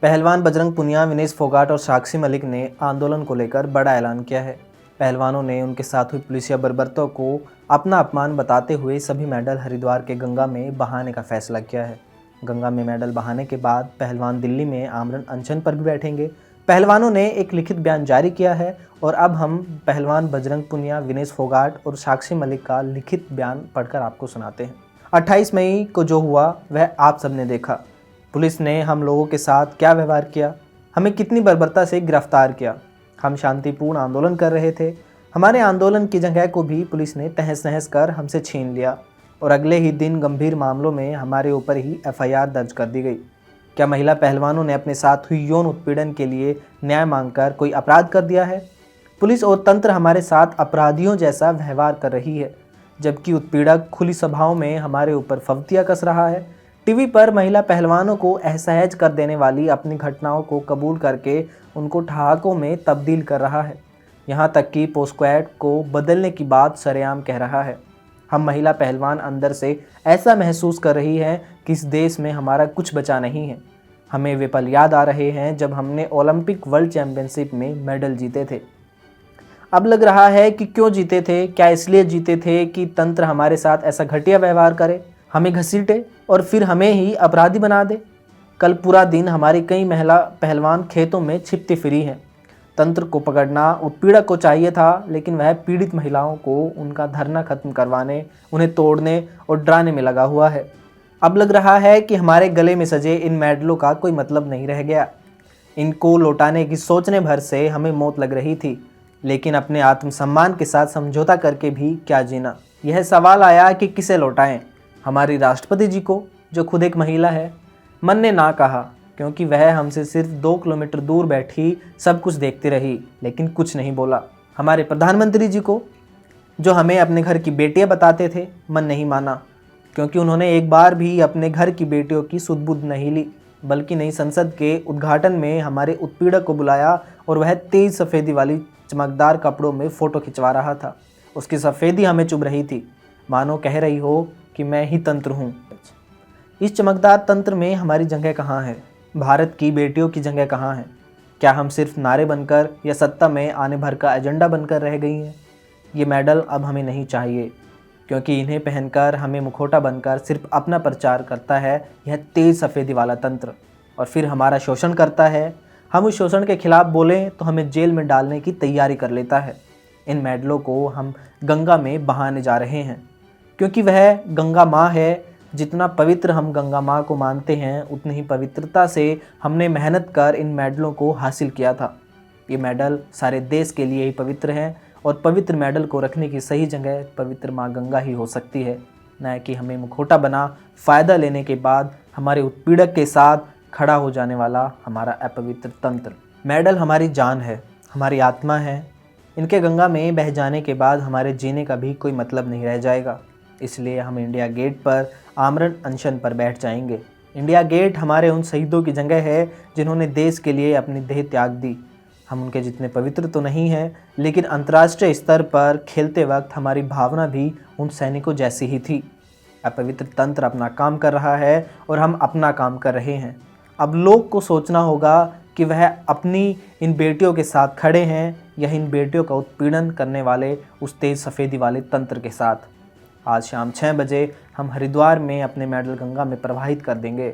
पहलवान बजरंग पुनिया, विनेश फोगाट और साक्षी मलिक ने आंदोलन को लेकर बड़ा ऐलान किया है। पहलवानों ने उनके साथ हुई पुलिसिया बर्बरता को अपना अपमान बताते हुए सभी मेडल हरिद्वार के गंगा में बहाने का फैसला किया है। गंगा में मेडल बहाने के बाद पहलवान दिल्ली में आमरण अनशन पर भी बैठेंगे। पहलवानों ने एक लिखित बयान जारी किया है और अब हम पहलवान बजरंग पुनिया, विनेश फोगाट और साक्षी मलिक का लिखित बयान पढ़कर आपको सुनाते हैं। 28 मई को जो हुआ वह आप सबने देखा। पुलिस ने हम लोगों के साथ क्या व्यवहार किया, हमें कितनी बर्बरता से गिरफ्तार किया। हम शांतिपूर्ण आंदोलन कर रहे थे। हमारे आंदोलन की जगह को भी पुलिस ने तहस नहस कर हमसे छीन लिया और अगले ही दिन गंभीर मामलों में हमारे ऊपर ही एफआईआर दर्ज कर दी गई। क्या महिला पहलवानों ने अपने साथ हुई यौन उत्पीड़न के लिए न्याय मांगकर कोई अपराध कर दिया है? पुलिस और तंत्र हमारे साथ अपराधियों जैसा व्यवहार कर रही है, जबकि उत्पीड़क खुली सभाओं में हमारे ऊपर फव्तियाँ कस रहा है। टीवी पर महिला पहलवानों को असहज कर देने वाली अपनी घटनाओं को कबूल करके उनको ठहाकों में तब्दील कर रहा है। यहाँ तक कि पोस्क्वैड को बदलने की बात सरेआम कह रहा है। हम महिला पहलवान अंदर से ऐसा महसूस कर रही हैं कि इस देश में हमारा कुछ बचा नहीं है। हमें वे पल याद आ रहे हैं जब हमने ओलंपिक वर्ल्ड चैम्पियनशिप में मेडल जीते थे। अब लग रहा है कि क्यों जीते थे, क्या इसलिए जीते थे कि तंत्र हमारे साथ ऐसा घटिया व्यवहार करे, हमें घसीटे और फिर हमें ही अपराधी बना दे। कल पूरा दिन हमारी कई महिला पहलवान खेतों में छिपती फिरी हैं। तंत्र को पकड़ना उत्पीड़क को चाहिए था, लेकिन वह पीड़ित महिलाओं को उनका धरना खत्म करवाने, उन्हें तोड़ने और डराने में लगा हुआ है। अब लग रहा है कि हमारे गले में सजे इन मेडलों का कोई मतलब नहीं रह गया। इनको लौटाने की सोचने भर से हमें मौत लग रही थी, लेकिन अपने आत्मसम्मान के साथ समझौता करके भी क्या जीना। यह सवाल आया कि किसे लौटाएं, हमारी राष्ट्रपति जी को, जो खुद एक महिला है। मन ने ना कहा, क्योंकि वह हमसे सिर्फ 2 किलोमीटर दूर बैठी सब कुछ देखती रही, लेकिन कुछ नहीं बोला। हमारे प्रधानमंत्री जी को, जो हमें अपने घर की बेटियां बताते थे। मन नहीं माना, क्योंकि उन्होंने एक बार भी अपने घर की बेटियों की सुध-बुध नहीं ली, बल्कि नई संसद के उद्घाटन में हमारे उत्पीड़क को बुलाया और वह तेज सफ़ेदी वाली चमकदार कपड़ों में फ़ोटो खिंचवा रहा था। उसकी सफ़ेदी हमें चुभ रही थी, मानो कह रही हो कि मैं ही तंत्र हूँ। इस चमकदार तंत्र में हमारी जगह कहाँ है? भारत की बेटियों की जगह कहाँ है? क्या हम सिर्फ नारे बनकर या सत्ता में आने भर का एजेंडा बनकर रह गई हैं? ये मेडल अब हमें नहीं चाहिए, क्योंकि इन्हें पहनकर हमें मुखौटा बनकर सिर्फ अपना प्रचार करता है यह तेज सफ़ेदी वाला तंत्र, और फिर हमारा शोषण करता है। हम उस शोषण के खिलाफ बोलें तो हमें जेल में डालने की तैयारी कर लेता है। इन मेडलों को हम गंगा में बहाने जा रहे हैं, क्योंकि वह गंगा माँ है। जितना पवित्र हम गंगा माँ को मानते हैं, उतनी ही पवित्रता से हमने मेहनत कर इन मेडलों को हासिल किया था। ये मेडल सारे देश के लिए ही पवित्र हैं, और पवित्र मेडल को रखने की सही जगह पवित्र माँ गंगा ही हो सकती है, न कि हमें मुखौटा बना फ़ायदा लेने के बाद हमारे उत्पीड़क के साथ खड़ा हो जाने वाला हमारा अपवित्र तंत्र। मेडल हमारी जान है, हमारी आत्मा है। इनके गंगा में बह जाने के बाद हमारे जीने का भी कोई मतलब नहीं रह जाएगा। इसलिए हम इंडिया गेट पर आमरण अनशन पर बैठ जाएंगे। इंडिया गेट हमारे उन शहीदों की जगह है जिन्होंने देश के लिए अपनी देह त्याग दी। हम उनके जितने पवित्र तो नहीं हैं, लेकिन अंतर्राष्ट्रीय स्तर पर खेलते वक्त हमारी भावना भी उन सैनिकों जैसी ही थी। अपवित्र तंत्र अपना काम कर रहा है और हम अपना काम कर रहे हैं। अब लोग को सोचना होगा कि वह अपनी इन बेटियों के साथ खड़े हैं या इन बेटियों का उत्पीड़न करने वाले उस तेज सफ़ेदी वाले तंत्र के साथ। आज शाम 6 बजे हम हरिद्वार में अपने मेडल गंगा में प्रवाहित कर देंगे।